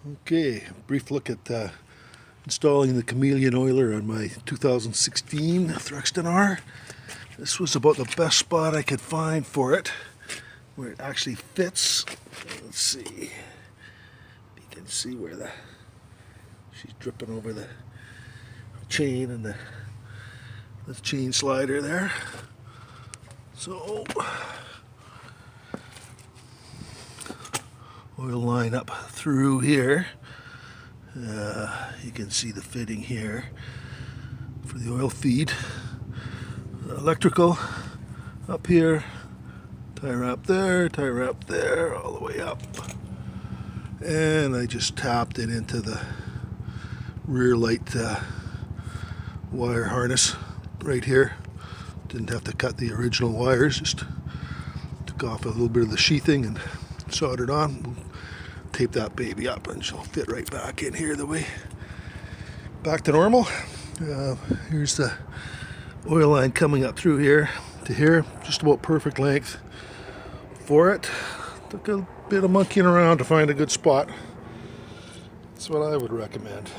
Okay, brief look at installing the Cameleon oiler on my 2016 Thruxton R. This was about the best spot I could find for it, where it actually fits. Let's see. You can see where she's dripping over the chain and the chain slider there. So, oil line up through here. You can see the fitting here for the oil feed. Electrical up here, tie wrap there, all the way up. And I just tapped it into the rear light wire harness right here. Didn't have to cut the original wires, just took off a little bit of the sheathing and soldered on. We'll tape that baby up and she'll fit right back in here the way back to normal. Here's the oil line coming up through here to here, just about perfect length for it. Took a bit of monkeying around to find a good spot. That's what I would recommend.